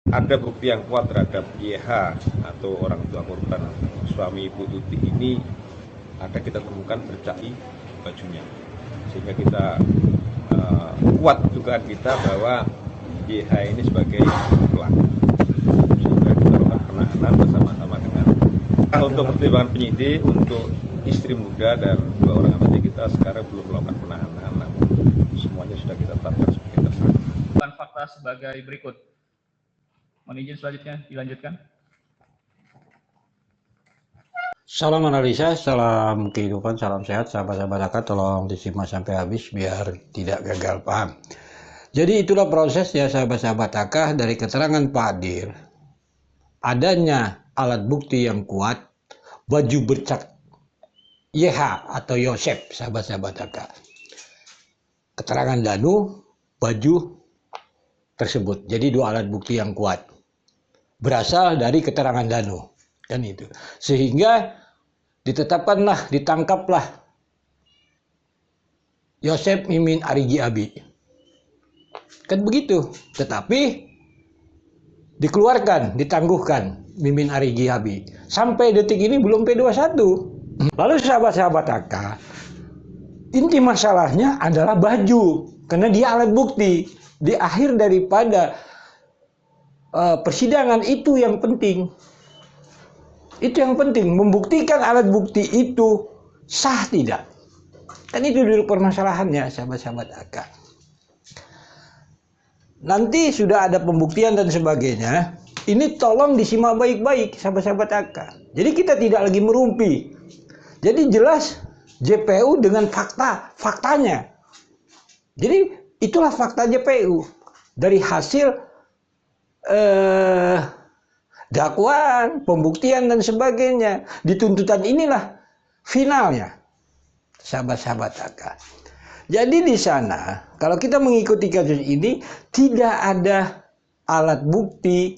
ada bukti yang kuat terhadap YH atau orang tua korban suami Ibu Tuti ini ada kita temukan bercak di bajunya, sehingga kita kuat dugaan kita bahwa YH ini sebagai pelaku, sehingga kita lakukan penahanan bersama-sama dengan untuk pertimbangan penyidik untuk istri muda dan dua orang anaknya. Kita sekarang belum melakukan penahanan, namun semuanya sudah kita tetapkan sebagai tersangka. Fakta sebagai berikut. Mohon izin selanjutnya dilanjutkan. Salam analisa, salam kehidupan, salam sehat, sahabat-sahabat AK, tolong disimak sampai habis biar tidak gagal paham. Jadi itulah proses ya sahabat-sahabat AK dari keterangan Pak Dir. Adanya alat bukti yang kuat, baju bercak YH atau Yosep, sahabat-sahabat AK. Keterangan Danu, baju tersebut. Jadi dua alat bukti yang kuat. Berasal dari keterangan Danu. Kan itu. Sehingga ditetapkanlah, ditangkaplah Yosep Mimin Arigi Abi. Kan begitu. Tetapi dikeluarkan, ditangguhkan Mimin Arigi Abi. Sampai detik ini belum P21. Lalu sahabat-sahabat AK, inti masalahnya adalah baju. Karena dia alat bukti. Di akhir daripada persidangan itu yang penting. Itu yang penting, membuktikan alat bukti itu sah tidak. Kan itu dulu permasalahannya sahabat-sahabat AK. Nanti sudah ada pembuktian dan sebagainya. Ini tolong disimak baik-baik sahabat-sahabat AK. Jadi kita tidak lagi merumpi. Jadi jelas JPU dengan faktanya. Jadi itulah fakta JPU. Dari hasil dakwaan, pembuktian dan sebagainya. Di tuntutan inilah finalnya sahabat-sahabat AK. Jadi di sana kalau kita mengikuti kasus ini tidak ada alat bukti,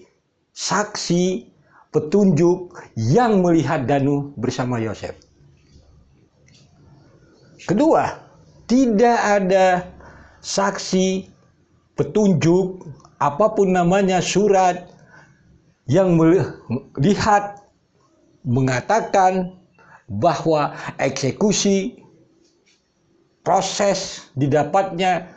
saksi, petunjuk yang melihat Danu bersama Yosep. Kedua, tidak ada saksi, petunjuk, apapun namanya, surat yang melihat mengatakan bahwa eksekusi proses didapatnya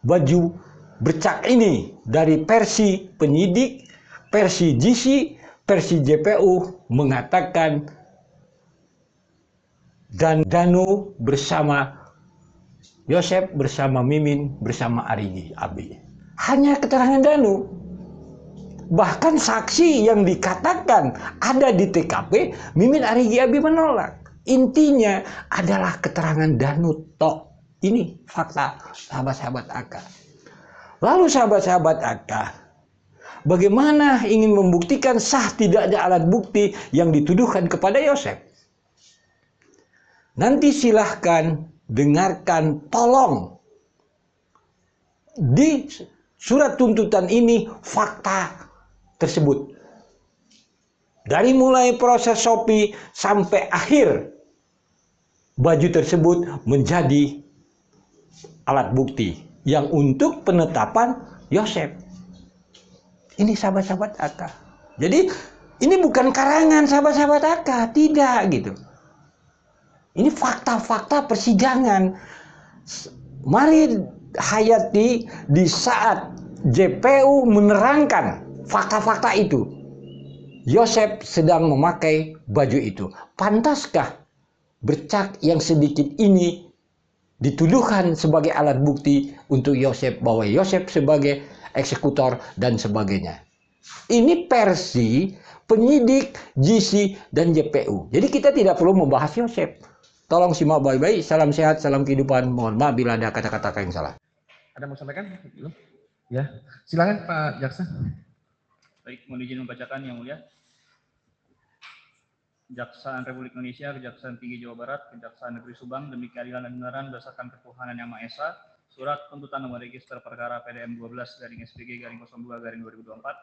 baju bercak ini dari versi penyidik, versi GC, versi JPU mengatakan dan Danu bersama Yosep bersama Mimin bersama Arigi Abi. Hanya keterangan Danu. Bahkan saksi yang dikatakan ada di TKP, Mimin Arigi Abi menolak. Intinya adalah keterangan Danu tok. Ini fakta sahabat-sahabat AK. Lalu sahabat-sahabat AK, bagaimana ingin membuktikan sah tidaknya alat bukti yang dituduhkan kepada Yosep? Nanti silahkan dengarkan, tolong di surat tuntutan ini fakta tersebut. Dari mulai proses Shopee sampai akhir baju tersebut menjadi alat bukti yang untuk penetapan Yosep. Ini sahabat-sahabat AK. Jadi ini bukan karangan sahabat-sahabat AK, tidak gitu. Ini fakta-fakta persidangan. Mari hayati di saat JPU menerangkan fakta-fakta itu. Yosep sedang memakai baju itu. Pantaskah bercak yang sedikit ini dituduhkan sebagai alat bukti untuk Yosep, bahwa Yosep sebagai eksekutor dan sebagainya? Ini versi penyidik, GC, dan JPU. Jadi kita tidak perlu membahas Yosep. Tolong simak baik-baik. Salam sehat, salam kehidupan. Mohon maaf bila ada kata-kata yang salah. Ada mau sampaikan? Belum? Ya, silakan Pak Jaksa. Baik, mohon izin membacakan yang mulia. Kejaksaan Republik Indonesia, Kejaksaan Tinggi Jawa Barat, Kejaksaan Negeri Subang, demi keadilan dan kebenaran berdasarkan ketuhanan yang Maha Esa, surat tuntutan nomor register perkara PDM 12/SPG/02/2024,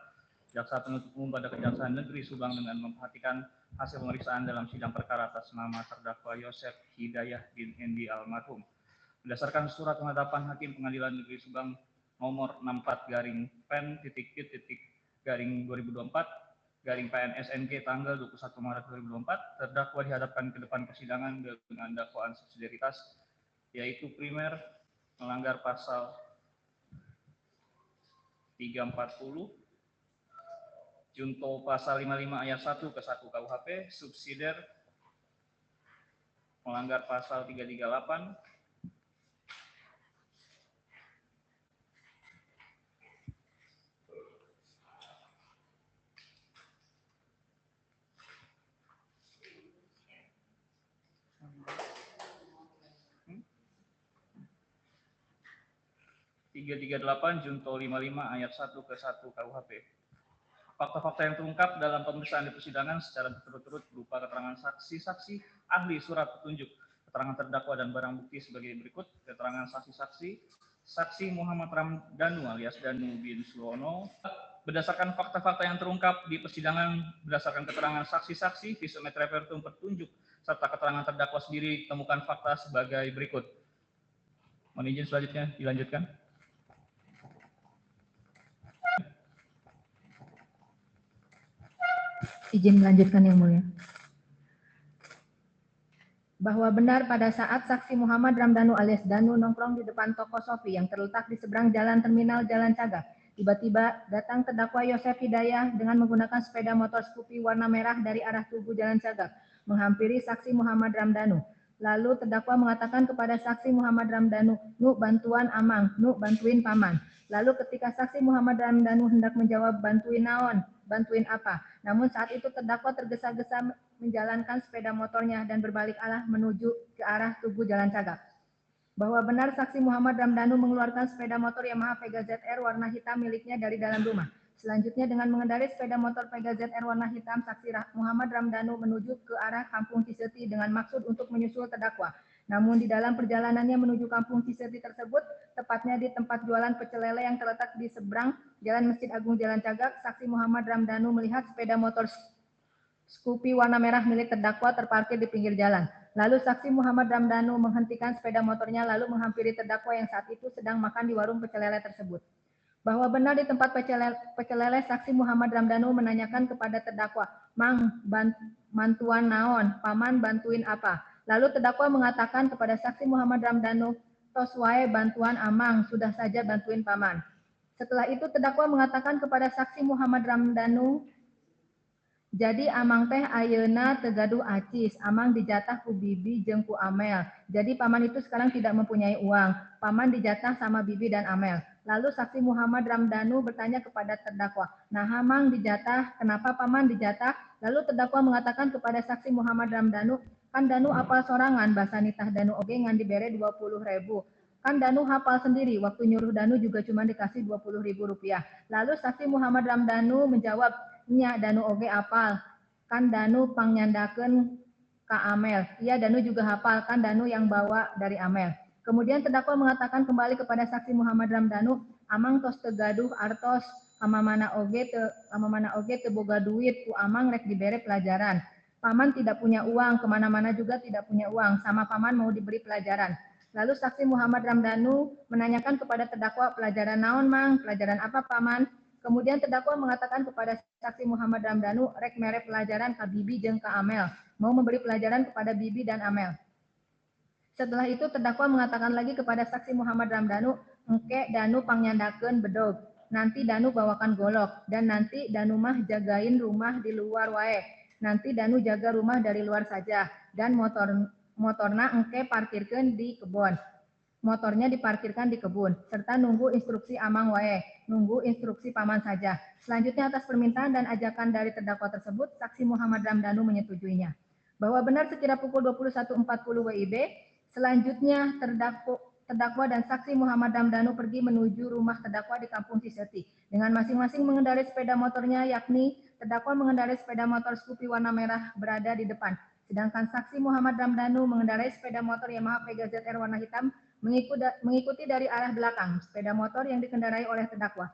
Jaksa penuntut umum pada Kejaksaan Negeri Subang dengan memperhatikan hasil pemeriksaan dalam sidang perkara atas nama terdakwa Yosep Hidayah bin Endi almarhum. Berdasarkan surat penetapan Hakim Pengadilan Negeri Subang nomor 64/Pen PNSNG tanggal 21 Maret 2024, terdakwa dihadapkan ke depan persidangan dengan dakwaan subsidiaritas, yaitu primer melanggar pasal 340, junto pasal 55 ayat 1 ke 1 KUHP, subsidiar melanggar pasal 338, junto 55 ayat 1 ke 1 KUHP. Fakta-fakta yang terungkap dalam pemeriksaan di persidangan secara berturut-turut berupa keterangan saksi-saksi, ahli surat petunjuk, keterangan terdakwa dan barang bukti sebagai berikut. Keterangan saksi-saksi, Saksi Muhammad Ramdhanu alias Danu bin Suwono. Berdasarkan fakta-fakta yang terungkap di persidangan, berdasarkan keterangan saksi-saksi, visum et repertum petunjuk, serta keterangan terdakwa sendiri, temukan fakta sebagai berikut. Mohon izin selanjutnya dilanjutkan. Izin melanjutkan Yang Mulia. Bahwa benar pada saat saksi Muhammad Ramdhanu alias Danu nongkrong di depan toko Sofi yang terletak di seberang jalan terminal Jalan Cagak, tiba-tiba datang terdakwa Yosef Hidayah dengan menggunakan sepeda motor Scoopy warna merah dari arah Tugu Jalan Cagak, menghampiri saksi Muhammad Ramdhanu. Lalu terdakwa mengatakan kepada saksi Muhammad Ramdhanu, "Nu bantuan Amang, nu bantuin paman." Lalu ketika saksi Muhammad Ramdhanu hendak menjawab bantuin naon, bantuin apa? Namun saat itu terdakwa tergesa-gesa menjalankan sepeda motornya dan berbalik arah menuju ke arah Tugu Jalan Cagak. Bahwa benar saksi Muhammad Ramdhanu mengeluarkan sepeda motor Yamaha Vega ZR warna hitam miliknya dari dalam rumah. Selanjutnya dengan mengendarai sepeda motor Vega ZR warna hitam, saksi Muhammad Ramdhanu menuju ke arah Kampung Ciseti dengan maksud untuk menyusul terdakwa. Namun di dalam perjalanannya menuju Kampung Ciseti tersebut, tepatnya di tempat jualan pecel lele yang terletak di seberang Jalan Masjid Agung Jalan Cagak, saksi Muhammad Ramdhanu melihat sepeda motor Scoopy warna merah milik terdakwa terparkir di pinggir jalan. Lalu saksi Muhammad Ramdhanu menghentikan sepeda motornya lalu menghampiri terdakwa yang saat itu sedang makan di warung pecel lele tersebut. Bahwa benar di tempat pecel lele, saksi Muhammad Ramdhanu menanyakan kepada terdakwa, "Mang, bantuan naon? Paman bantuin apa?" Lalu terdakwa mengatakan kepada saksi Muhammad Ramdhanu, "Tos wae bantuan Amang, sudah saja bantuin paman." Setelah itu terdakwa mengatakan kepada saksi Muhammad Ramdhanu, "Jadi Amang teh ayeuna tegaduh acis, Amang dijatah ku Bibi jeung ku Amel. Jadi paman itu sekarang tidak mempunyai uang. Paman dijatah sama Bibi dan Amel." Lalu saksi Muhammad Ramdhanu bertanya kepada terdakwa, "Nah Amang dijatah, kenapa paman dijatah?" Lalu terdakwa mengatakan kepada saksi Muhammad Ramdhanu, "Kan Danu apal sorangan, bahasa nitah Danu oge ngan dibere 20.000. Kan Danu hafal sendiri, waktu nyuruh Danu juga cuma dikasih 20.000 rupiah." Lalu saksi Muhammad Ramdhanu menjawab, "Nya Danu oge apal, kan Danu pangnyandakeun ka Amel. Iya Danu juga hafal, kan Danu yang bawa dari Amel." Kemudian terdakwa mengatakan kembali kepada saksi Muhammad Ramdhanu, "Amang tos tegaduh artos kamamana oge teu boga duit ku Amang rek dibere pelajaran. Paman tidak punya uang, kemana-mana juga tidak punya uang, sama paman mau diberi pelajaran." Lalu saksi Muhammad Ramdhanu menanyakan kepada terdakwa, "Pelajaran naon Mang? Pelajaran apa paman?" Kemudian terdakwa mengatakan kepada saksi Muhammad Ramdhanu, "Rek mere pelajaran ka Bibi jeung ka Amel, mau memberi pelajaran kepada Bibi dan Amel." Setelah itu terdakwa mengatakan lagi kepada saksi Muhammad Ramdhanu, "Engke Danu pangnyandakeun bedog, nanti Danu bawakan golok, dan nanti Danu mah jagain rumah di luar wae. Nanti Danu jaga rumah dari luar saja, dan motorna engke parkirkeun di kebun. Motornya diparkirkan di kebun, serta nunggu instruksi Amang wae, nunggu instruksi paman saja." Selanjutnya atas permintaan dan ajakan dari terdakwa tersebut, saksi Muhammad Ramdhanu menyetujuinya. Bahwa benar sekira pukul 21.40 WIB, selanjutnya terdakwa dan saksi Muhammad Ramdhanu pergi menuju rumah terdakwa di Kampung Ciseti dengan masing-masing mengendarai sepeda motornya, yakni terdakwa mengendarai sepeda motor Scoopy warna merah berada di depan, sedangkan saksi Muhammad Ramdhanu mengendarai sepeda motor Yamaha Vega ZR warna hitam mengikuti dari arah belakang sepeda motor yang dikendarai oleh terdakwa.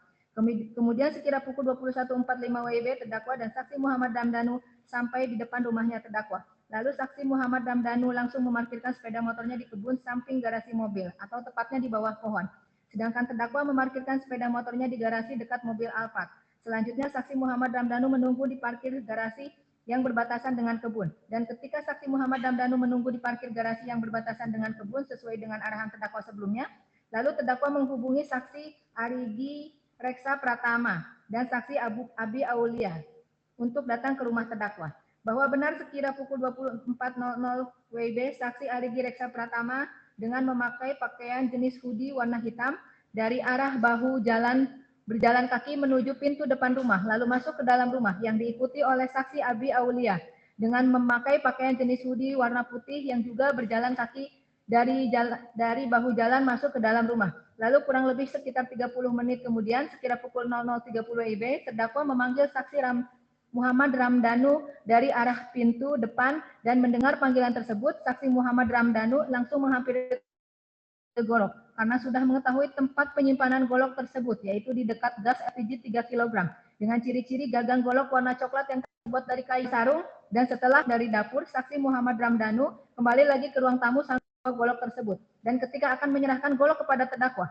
Kemudian sekira pukul 21.45 WIB, terdakwa dan saksi Muhammad Ramdhanu sampai di depan rumahnya terdakwa. Lalu saksi Muhammad Ramdhanu langsung memarkirkan sepeda motornya di kebun samping garasi mobil, atau tepatnya di bawah pohon. Sedangkan terdakwa memarkirkan sepeda motornya di garasi dekat mobil Alphard. Selanjutnya saksi Muhammad Ramdhanu menunggu di parkir garasi yang berbatasan dengan kebun. Dan ketika saksi Muhammad Ramdhanu menunggu di parkir garasi yang berbatasan dengan kebun sesuai dengan arahan terdakwa sebelumnya, lalu terdakwa menghubungi saksi Arigi Reksa Pratama dan saksi Abi Aulia untuk datang ke rumah terdakwa. Bahwa benar sekira pukul 24.00 WIB, saksi Arigi Reksa Pratama dengan memakai pakaian jenis hoodie warna hitam dari arah bahu jalan berjalan kaki menuju pintu depan rumah, lalu masuk ke dalam rumah yang diikuti oleh saksi Abi Aulia dengan memakai pakaian jenis hoodie warna putih yang juga berjalan kaki dari bahu jalan masuk ke dalam rumah. Lalu kurang lebih sekitar 30 menit kemudian, sekira pukul 00.30 WIB, terdakwa memanggil saksi Muhammad Ramdhanu dari arah pintu depan dan mendengar panggilan tersebut, saksi Muhammad Ramdhanu langsung menghampiri ke golok karena sudah mengetahui tempat penyimpanan golok tersebut, yaitu di dekat gas LPG 3 kg dengan ciri-ciri gagang golok warna coklat yang terbuat dari kayu sarung. Dan setelah dari dapur, saksi Muhammad Ramdhanu kembali lagi ke ruang tamu sambil golok tersebut. Dan ketika akan menyerahkan golok kepada terdakwa,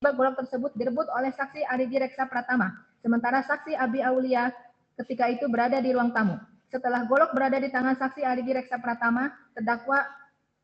golok tersebut direbut oleh saksi Arigi Reksa Pratama, sementara saksi Abi Aulia ketika itu berada di ruang tamu. Setelah golok berada di tangan saksi Arigi Reksa Pratama, terdakwa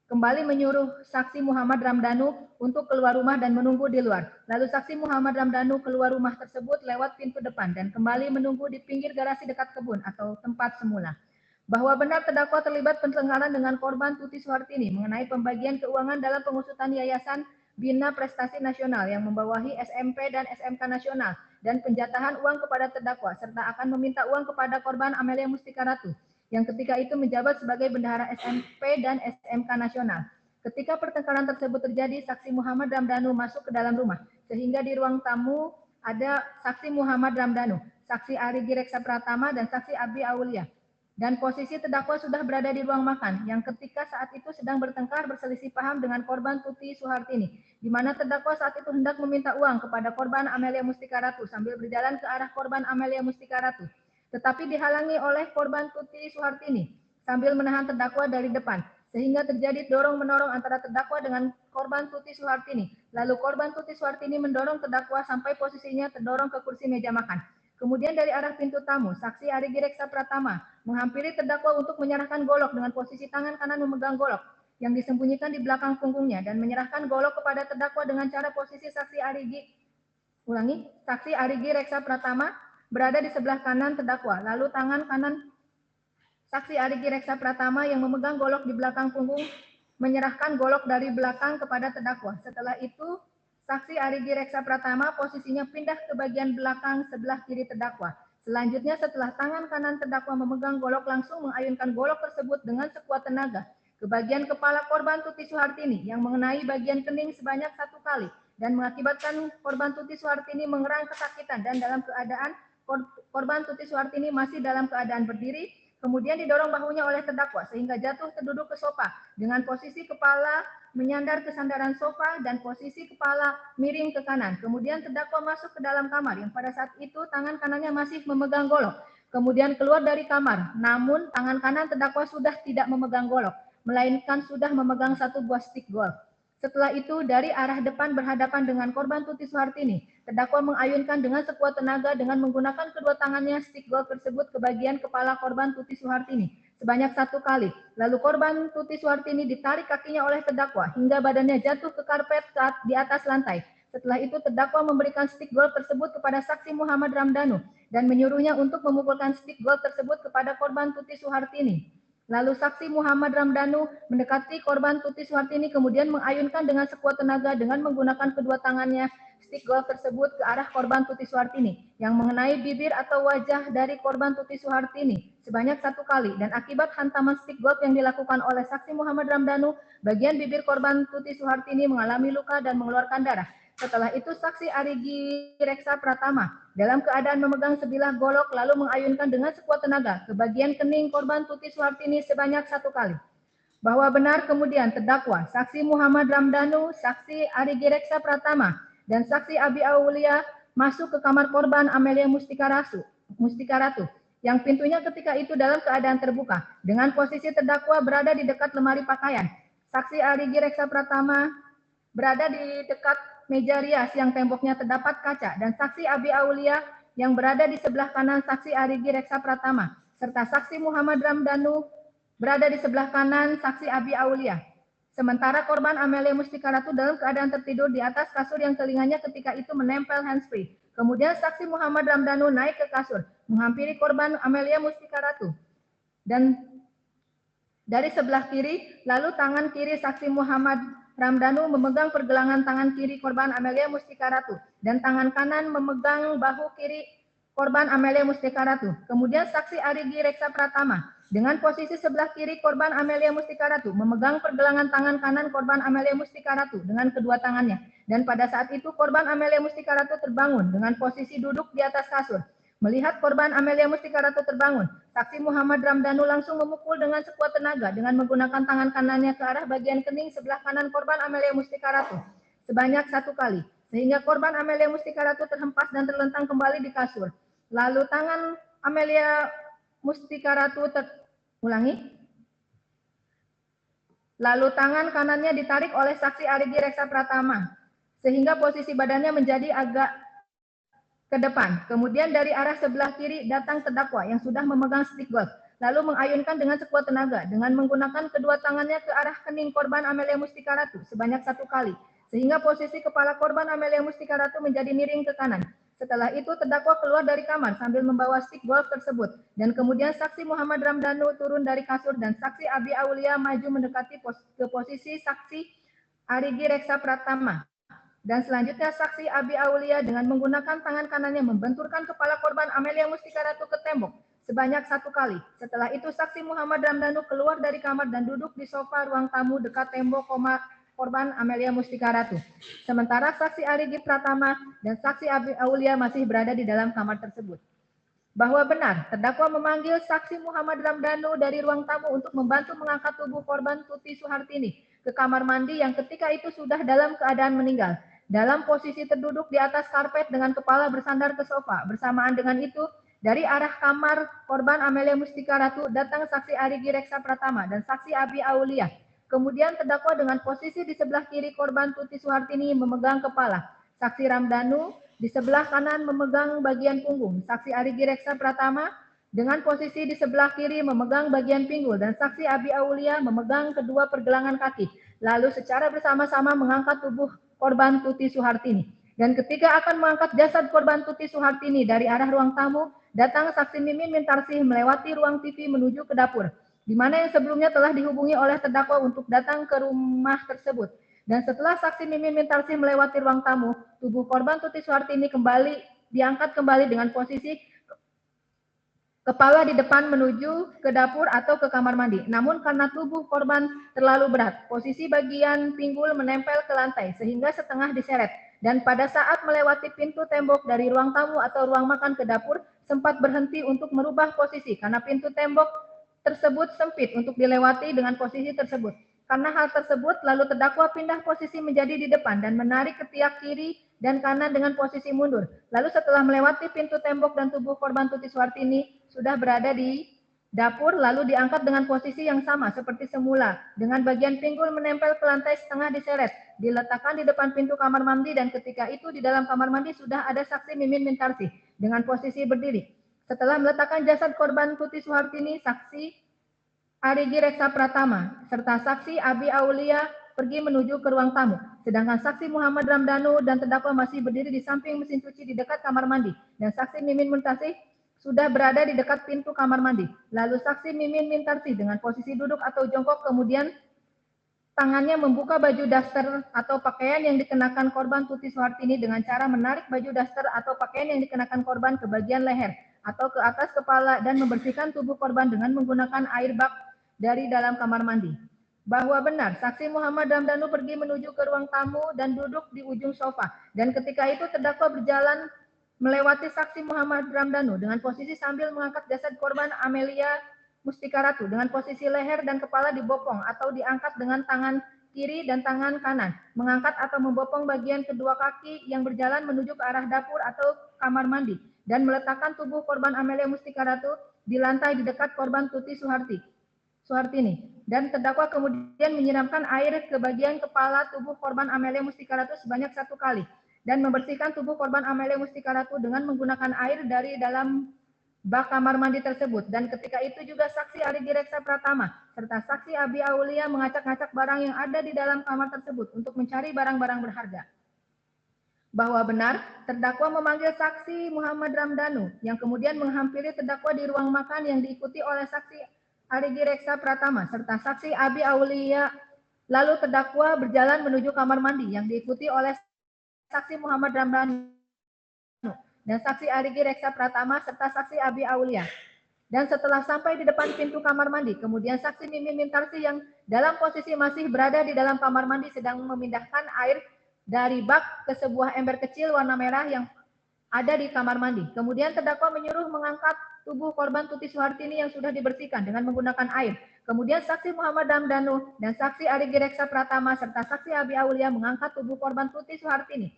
kembali menyuruh saksi Muhammad Ramdhanu untuk keluar rumah dan menunggu di luar. Lalu saksi Muhammad Ramdhanu keluar rumah tersebut lewat pintu depan dan kembali menunggu di pinggir garasi dekat kebun atau tempat semula. Bahwa benar terdakwa terlibat pertengkaran dengan korban Tuti Suhartini mengenai pembagian keuangan dalam pengusutan Yayasan Bina Prestasi Nasional yang membawahi SMP dan SMK Nasional dan penjatahan uang kepada terdakwa serta akan meminta uang kepada korban Amelia Mustika Ratu yang ketika itu menjabat sebagai bendahara SMP dan SMK Nasional. Ketika pertengkaran tersebut terjadi, saksi Muhammad Ramdhanu masuk ke dalam rumah sehingga di ruang tamu ada saksi Muhammad Ramdhanu, saksi Arigi Reksa Pratama dan saksi Abi Aulia. Dan posisi terdakwa sudah berada di ruang makan yang ketika saat itu sedang bertengkar berselisih paham dengan korban Tuti Suhartini, di mana terdakwa saat itu hendak meminta uang kepada korban Amelia Mustika Ratu sambil berjalan ke arah korban Amelia Mustika Ratu, tetapi dihalangi oleh korban Tuti Suhartini sambil menahan terdakwa dari depan, sehingga terjadi dorong-menorong antara terdakwa dengan korban Tuti Suhartini. Lalu korban Tuti Suhartini mendorong terdakwa sampai posisinya terdorong ke kursi meja makan. Kemudian dari arah pintu tamu, saksi Arigi Reksa Pratama menghampiri terdakwa untuk menyerahkan golok dengan posisi tangan kanan memegang golok yang disembunyikan di belakang punggungnya dan menyerahkan golok kepada terdakwa dengan cara posisi saksi Arigi Reksa Pratama berada di sebelah kanan terdakwa, lalu tangan kanan saksi Arigi Reksa Pratama yang memegang golok di belakang punggung menyerahkan golok dari belakang kepada terdakwa. Setelah itu, saksi Arigi Reksa Pratama posisinya pindah ke bagian belakang sebelah kiri terdakwa. Selanjutnya setelah tangan kanan terdakwa memegang golok langsung mengayunkan golok tersebut dengan sekuat tenaga ke bagian kepala korban Tuti Suhartini yang mengenai bagian kening sebanyak 1 kali dan mengakibatkan korban Tuti Suhartini mengerang kesakitan dan dalam keadaan korban Tuti Suhartini masih dalam keadaan berdiri, kemudian didorong bahunya oleh terdakwa sehingga jatuh terduduk ke sofa dengan posisi kepala menyandar ke sandaran sofa dan posisi kepala miring ke kanan. Kemudian terdakwa masuk ke dalam kamar yang pada saat itu tangan kanannya masih memegang golok. Kemudian keluar dari kamar, namun tangan kanan terdakwa sudah tidak memegang golok, melainkan sudah memegang 1 buah stick golf. Setelah itu dari arah depan berhadapan dengan korban Tuti Suhartini, terdakwa mengayunkan dengan sekuat tenaga dengan menggunakan kedua tangannya stick golf tersebut ke bagian kepala korban Tuti Suhartini sebanyak 1 kali. Lalu korban Tuti Suhartini ditarik kakinya oleh terdakwa hingga badannya jatuh ke karpet di atas lantai. Setelah itu terdakwa memberikan stick golf tersebut kepada saksi Muhammad Ramdhanu dan menyuruhnya untuk memukulkan stick golf tersebut kepada korban Tuti Suhartini. Lalu saksi Muhammad Ramdhanu mendekati korban Tuti Suhartini kemudian mengayunkan dengan sekuat tenaga dengan menggunakan kedua tangannya stick golf tersebut ke arah korban Tuti Suhartini yang mengenai bibir atau wajah dari korban Tuti Suhartini sebanyak 1 kali dan akibat hantaman stick golf yang dilakukan oleh saksi Muhammad Ramdhanu, bagian bibir korban Tuti Suhartini mengalami luka dan mengeluarkan darah. Setelah itu saksi Arigi Reksa Pratama dalam keadaan memegang sebilah golok lalu mengayunkan dengan sekuat tenaga ke bagian kening korban Tuti Suhartini sebanyak 1 kali. Bahwa benar kemudian terdakwa saksi Muhammad Ramdhanu, saksi Arigi Reksa Pratama, dan saksi Abi Aulia masuk ke kamar korban Amelia Mustika Ratu yang pintunya ketika itu dalam keadaan terbuka dengan posisi terdakwa berada di dekat lemari pakaian. Saksi Arigi Reksa Pratama berada di dekat meja rias yang temboknya terdapat kaca dan saksi Abi Aulia yang berada di sebelah kanan saksi Arigi Reksa Pratama, serta saksi Muhammad Ramdhanu berada di sebelah kanan saksi Abi Aulia. Sementara korban Amelia Mustika Ratu dalam keadaan tertidur di atas kasur yang telinganya ketika itu menempel handsfree. Kemudian saksi Muhammad Ramdhanu naik ke kasur, menghampiri korban Amelia Mustika Ratu. Dan dari sebelah kiri, lalu tangan kiri saksi Muhammad Ramdhanu memegang pergelangan tangan kiri korban Amelia Mustika Ratu dan tangan kanan memegang bahu kiri korban Amelia Mustika Ratu. Kemudian saksi Arigi Reksa Pratama dengan posisi sebelah kiri korban Amelia Mustika Ratu memegang pergelangan tangan kanan korban Amelia Mustika Ratu dengan kedua tangannya. Dan pada saat itu korban Amelia Mustika Ratu terbangun dengan posisi duduk di atas kasur. Melihat korban Amelia Mustika Ratu terbangun, saksi Muhammad Ramdhanu langsung memukul dengan sekuat tenaga dengan menggunakan tangan kanannya ke arah bagian kening sebelah kanan korban Amelia Mustika Ratu sebanyak 1 kali, sehingga korban Amelia Mustika Ratu terhempas dan terlentang kembali di kasur. Lalu tangan Amelia Mustika Ratu Lalu tangan kanannya ditarik oleh saksi Arigi Reksa Pratama, sehingga posisi badannya menjadi agak ke depan. Kemudian dari arah sebelah kiri datang terdakwa yang sudah memegang stick golf, lalu mengayunkan dengan sekuat tenaga dengan menggunakan kedua tangannya ke arah kening korban Amelia Mustika Ratu sebanyak 1 kali, sehingga posisi kepala korban Amelia Mustika Ratu menjadi miring ke kanan. Setelah itu terdakwa keluar dari kamar sambil membawa stick golf tersebut, dan kemudian saksi Muhammad Ramdhanu turun dari kasur dan saksi Abi Aulia maju mendekati ke posisi saksi Arigi Reksa Pratama. Dan selanjutnya saksi Abi Aulia dengan menggunakan tangan kanannya membenturkan kepala korban Amelia Mustika Ratu ke tembok sebanyak 1 kali. Setelah itu saksi Muhammad Ramdhanu keluar dari kamar dan duduk di sofa ruang tamu dekat tembok korban Amelia Mustika Ratu. Sementara saksi Arigi Pratama dan saksi Abi Aulia masih berada di dalam kamar tersebut. Bahwa benar, terdakwa memanggil saksi Muhammad Ramdhanu dari ruang tamu untuk membantu mengangkat tubuh korban Tuti Suhartini ke kamar mandi yang ketika itu sudah dalam keadaan meninggal, dalam posisi terduduk di atas karpet dengan kepala bersandar ke sofa. Bersamaan dengan itu, dari arah kamar korban Amelia Mustika Ratu datang saksi Arigi Reksa Pratama dan saksi Abi Aulia. Kemudian terdakwa dengan posisi di sebelah kiri korban Tuti Suhartini memegang kepala. Saksi Ramdhanu di sebelah kanan memegang bagian punggung. Saksi Arigi Reksa Pratama dengan posisi di sebelah kiri memegang bagian pinggul dan saksi Abi Aulia memegang kedua pergelangan kaki. Lalu secara bersama-sama mengangkat tubuh korban Tuti Suhartini. Dan ketika akan mengangkat jasad korban Tuti Suhartini dari arah ruang tamu, datang saksi Mimin Mintarsih melewati ruang TV menuju ke dapur, di mana yang sebelumnya telah dihubungi oleh terdakwa untuk datang ke rumah tersebut. Dan setelah saksi Mimin Mintarsih melewati ruang tamu, tubuh korban Tuti Suhartini diangkat kembali dengan posisi kepala di depan menuju ke dapur atau ke kamar mandi. Namun karena tubuh korban terlalu berat, posisi bagian pinggul menempel ke lantai sehingga setengah diseret. Dan pada saat melewati pintu tembok dari ruang tamu atau ruang makan ke dapur, sempat berhenti untuk merubah posisi karena pintu tembok tersebut sempit untuk dilewati dengan posisi tersebut. Karena hal tersebut, lalu terdakwa pindah posisi menjadi di depan dan menarik ketiak kiri dan kanan dengan posisi mundur. Lalu setelah melewati pintu tembok dan tubuh korban Tuti Suhartini sudah berada di dapur, lalu diangkat dengan posisi yang sama seperti semula, dengan bagian pinggul menempel ke lantai setengah diseret, diletakkan di depan pintu kamar mandi, dan ketika itu di dalam kamar mandi sudah ada saksi Mimin Mintarsih dengan posisi berdiri. Setelah meletakkan jasad korban Tuti Suhartini, saksi Arigi Reksa Pratama serta saksi Abi Aulia pergi menuju ke ruang tamu, sedangkan saksi Muhammad Ramdhanu dan terdakwa masih berdiri di samping mesin cuci di dekat kamar mandi, dan saksi Mimin Mintarsih sudah berada di dekat pintu kamar mandi. Lalu saksi Mimin Mintarsih dengan posisi duduk atau jongkok, kemudian tangannya membuka baju daster atau pakaian yang dikenakan korban Tuti Suhartini dengan cara menarik baju daster atau pakaian yang dikenakan korban ke bagian leher atau ke atas kepala dan membersihkan tubuh korban dengan menggunakan air bak dari dalam kamar mandi. Bahwa benar, saksi Muhammad Ramdhanu pergi menuju ke ruang tamu dan duduk di ujung sofa, dan ketika itu terdakwa berjalan melewati saksi Muhammad Ramdhanu dengan posisi sambil mengangkat jasad korban Amelia Mustika Ratu dengan posisi leher dan kepala dibopong atau diangkat dengan tangan kiri dan tangan kanan, mengangkat atau membopong bagian kedua kaki yang berjalan menuju ke arah dapur atau kamar mandi, dan meletakkan tubuh korban Amelia Mustika Ratu di lantai di dekat korban Tuti Suhartini. Dan terdakwa kemudian menyiramkan air ke bagian kepala tubuh korban Amelia Mustika Ratu sebanyak 1 kali. dan membersihkan tubuh korban Amelia Mustika Ratu dengan menggunakan air dari dalam bak kamar mandi tersebut. Dan ketika itu juga saksi Arigi Reksa Pratama serta saksi Abi Aulia mengacak-ngacak barang yang ada di dalam kamar tersebut untuk mencari barang-barang berharga. Bahwa benar, terdakwa memanggil saksi Muhammad Ramdhanu yang kemudian menghampiri terdakwa di ruang makan yang diikuti oleh saksi Arigi Reksa Pratama serta saksi Abi Aulia. Lalu terdakwa berjalan menuju kamar mandi yang diikuti oleh saksi Muhammad Ramdhanu dan saksi Arigi Reksa Pratama serta saksi Abi Aulia. Dan setelah sampai di depan pintu kamar mandi, kemudian saksi Mimin Mintarsi yang dalam posisi masih berada di dalam kamar mandi sedang memindahkan air dari bak ke sebuah ember kecil warna merah yang ada di kamar mandi. Kemudian terdakwa menyuruh mengangkat tubuh korban Tuti Suhartini yang sudah dibersihkan dengan menggunakan air. Kemudian saksi Muhammad Ramdhanu dan saksi Arigi Reksa Pratama serta saksi Abi Aulia mengangkat tubuh korban Tuti Suhartini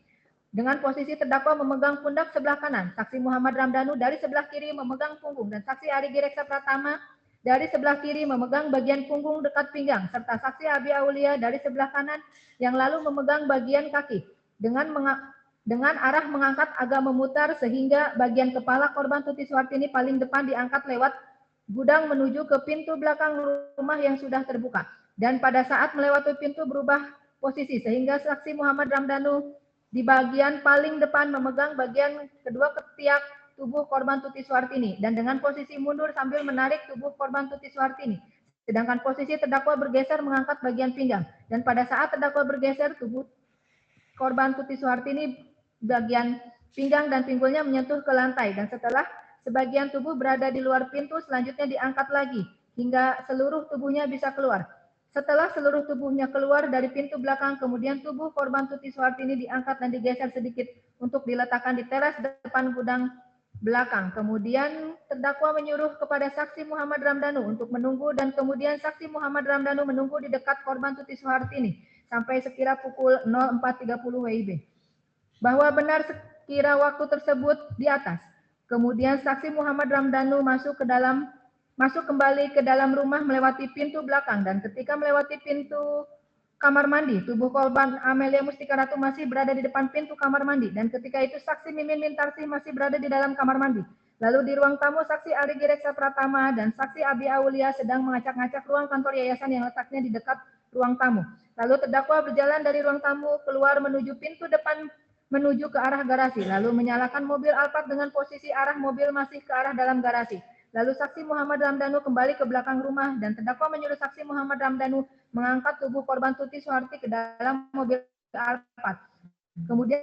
dengan posisi terdakwa memegang pundak sebelah kanan, saksi Muhammad Ramdhanu dari sebelah kiri memegang punggung, dan saksi Arigi Reksa Pratama dari sebelah kiri memegang bagian punggung dekat pinggang, serta saksi Abi Aulia dari sebelah kanan yang lalu memegang bagian kaki dengan arah mengangkat agak memutar sehingga bagian kepala korban Tuti Suhartini paling depan diangkat lewat gudang menuju ke pintu belakang rumah yang sudah terbuka. Dan pada saat melewati pintu berubah posisi sehingga saksi Muhammad Ramdhanu di bagian paling depan memegang bagian kedua ketiak tubuh korban Tuti Suhartini dan dengan posisi mundur sambil menarik tubuh korban Tuti Suhartini. Sedangkan posisi terdakwa bergeser mengangkat bagian pinggang. Dan pada saat terdakwa bergeser, tubuh korban Tuti Suhartini bagian pinggang dan pinggulnya menyentuh ke lantai. Dan setelah sebagian tubuh berada di luar pintu, selanjutnya diangkat lagi hingga seluruh tubuhnya bisa keluar. Setelah seluruh tubuhnya keluar dari pintu belakang, kemudian tubuh korban Tuti Suhartini diangkat dan digeser sedikit untuk diletakkan di teras depan gudang belakang. Kemudian terdakwa menyuruh kepada saksi Muhammad Ramdhanu untuk menunggu dan kemudian saksi Muhammad Ramdhanu menunggu di dekat korban Tuti Suhartini sampai sekira pukul 04.30 WIB. Bahwa benar sekira waktu tersebut di atas. Kemudian saksi Muhammad Ramdhanu masuk kembali ke dalam rumah melewati pintu belakang dan ketika melewati pintu kamar mandi, tubuh korban Amelia Mustika Ratu masih berada di depan pintu kamar mandi dan ketika itu saksi Mimin Mintarsi masih berada di dalam kamar mandi. Lalu di ruang tamu saksi Arigi Reksa Pratama dan saksi Abi Aulia sedang mengacak-ngacak ruang kantor yayasan yang letaknya di dekat ruang tamu. Lalu terdakwa berjalan dari ruang tamu keluar menuju pintu depan menuju ke arah garasi, lalu menyalakan mobil Alphard dengan posisi arah mobil masih ke arah dalam garasi. Lalu saksi Muhammad Ramdhanu kembali ke belakang rumah dan terdakwa menyuruh saksi Muhammad Ramdhanu mengangkat tubuh korban Tuti Suhartini ke dalam mobil Alphard. Kemudian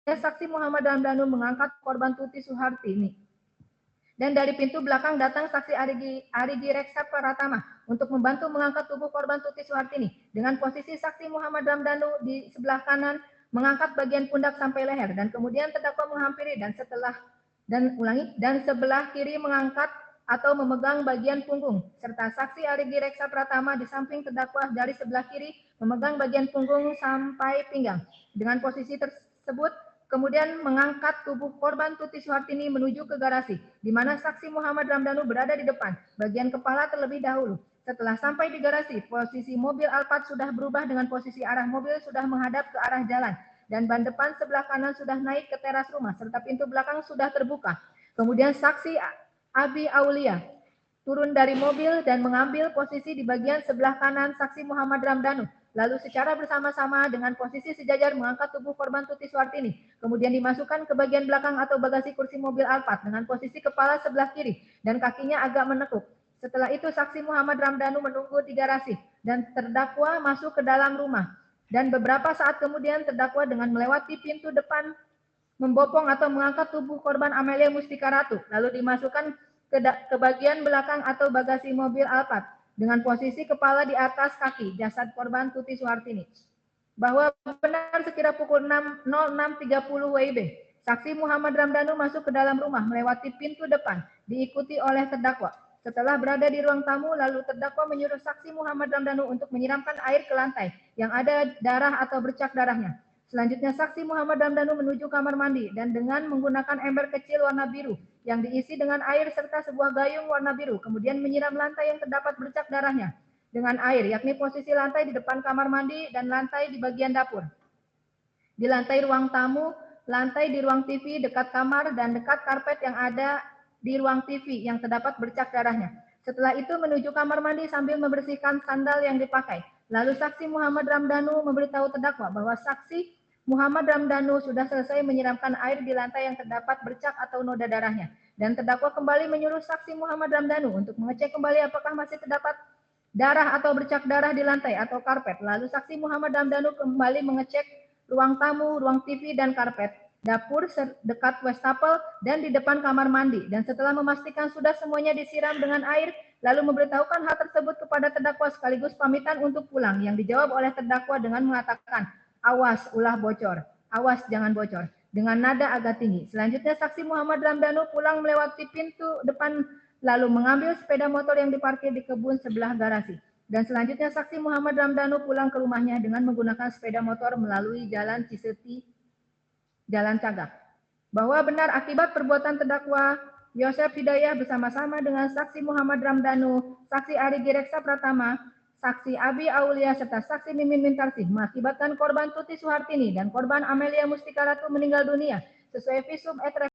saksi Muhammad Ramdhanu mengangkat korban Tuti Suhartini. Dan dari pintu belakang datang saksi Arigi Reksa Pratama untuk membantu mengangkat tubuh korban Tuti Suhartini. Dengan posisi saksi Muhammad Ramdhanu di sebelah kanan mengangkat bagian pundak sampai leher dan kemudian terdakwa menghampiri dan sebelah kiri mengangkat atau memegang bagian punggung serta saksi Arigi Reksa Pratama di samping terdakwa dari sebelah kiri memegang bagian punggung sampai pinggang. Dengan posisi tersebut kemudian mengangkat tubuh korban Tuti Suhartini menuju ke garasi, di mana saksi Muhammad Ramdhanu berada di depan, bagian kepala terlebih dahulu. Setelah sampai di garasi, posisi mobil Alphard sudah berubah dengan posisi arah mobil sudah menghadap ke arah jalan, dan ban depan sebelah kanan sudah naik ke teras rumah, serta pintu belakang sudah terbuka. Kemudian saksi Abi Aulia turun dari mobil dan mengambil posisi di bagian sebelah kanan saksi Muhammad Ramdhanu. Lalu secara bersama-sama dengan posisi sejajar mengangkat tubuh korban Tuti Suhartini. Kemudian dimasukkan ke bagian belakang atau bagasi kursi mobil Alphard dengan posisi kepala sebelah kiri dan kakinya agak menekuk. Setelah itu saksi Muhammad Ramdhanu menunggu di garasi dan terdakwa masuk ke dalam rumah. Dan beberapa saat kemudian terdakwa dengan melewati pintu depan membopong atau mengangkat tubuh korban Amelia Mustika Ratu. Lalu dimasukkan ke bagian belakang atau bagasi mobil Alphard dengan posisi kepala di atas kaki jasad korban Tuti Suhartini. Bahwa benar sekira pukul 06.30 WIB, saksi Muhammad Ramdhanu masuk ke dalam rumah melewati pintu depan diikuti oleh terdakwa. Setelah berada di ruang tamu, lalu terdakwa menyuruh saksi Muhammad Ramdhanu untuk menyiramkan air ke lantai yang ada darah atau bercak darahnya. Selanjutnya saksi Muhammad Ramdhanu menuju kamar mandi dan dengan menggunakan ember kecil warna biru yang diisi dengan air serta sebuah gayung warna biru, kemudian menyiram lantai yang terdapat bercak darahnya dengan air, yakni posisi lantai di depan kamar mandi dan lantai di bagian dapur. di lantai ruang tamu, lantai di ruang TV, dekat kamar, dan dekat karpet yang ada di ruang TV yang terdapat bercak darahnya. Setelah itu menuju kamar mandi sambil membersihkan sandal yang dipakai. Lalu saksi Muhammad Ramdhanu memberitahu terdakwa bahwa saksi Muhammad Ramdhanu sudah selesai menyiramkan air di lantai yang terdapat bercak atau noda darahnya. Dan terdakwa kembali menyuruh saksi Muhammad Ramdhanu untuk mengecek kembali apakah masih terdapat darah atau bercak darah di lantai atau karpet. Lalu saksi Muhammad Ramdhanu kembali mengecek ruang tamu, ruang TV, dan karpet, dapur dekat wastafel, dan di depan kamar mandi. Dan setelah memastikan sudah semuanya disiram dengan air, lalu memberitahukan hal tersebut kepada terdakwa sekaligus pamitan untuk pulang, yang dijawab oleh terdakwa dengan mengatakan, awas ulah bocor, awas jangan bocor, dengan nada agak tinggi. Selanjutnya saksi Muhammad Ramdhanu pulang melewati pintu depan lalu mengambil sepeda motor yang diparkir di kebun sebelah garasi. Dan selanjutnya saksi Muhammad Ramdhanu pulang ke rumahnya dengan menggunakan sepeda motor melalui jalan Ciseti, Jalan Cagak. Bahwa benar akibat perbuatan terdakwa Yosef Hidayah bersama-sama dengan saksi Muhammad Ramdhanu, saksi Ari Gireksa Pratama, saksi Abi Aulia, serta saksi Mimin Mintarsih mengakibatkan korban Tuti Suhartini dan korban Amelia Mustika Ratu meninggal dunia sesuai visum et